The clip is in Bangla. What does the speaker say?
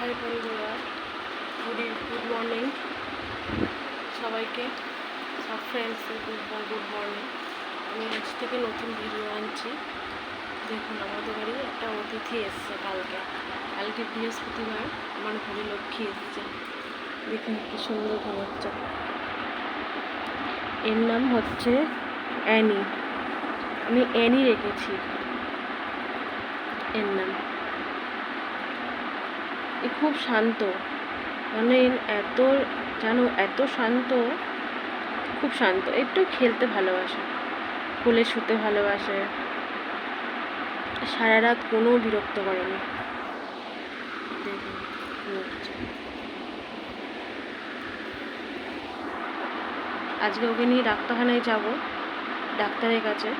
হাই বন্ধুরা, গুড মর্নিং সবাইকে, সব ফ্রেন্ডসের গুড মর্নিং। আমি আজ থেকে নতুন ভিডিও আনছি। দেখুন, আমাদের বাড়ি একটা অতিথি এসছে কালকে বৃহস্পতিবার। আমার ঘরে লক্ষ্মী এসছে। দেখুন কি সুন্দর ঘুমাচ্ছে। এর নাম হচ্ছে অ্যানি। আমি অ্যানি রেখেছি এর নাম। এ খুব শান্ত, মানে এত শান্ত, খুব শান্ত। একটু খেলতে ভালোবাসে, কোলে শুতে ভালোবাসে, সারা রাত কোনো বিরক্ত করেনি। দেখুন আজকে ওকে নিয়ে ডাক্তারখানায় যাব, ডাক্তারের কাছে।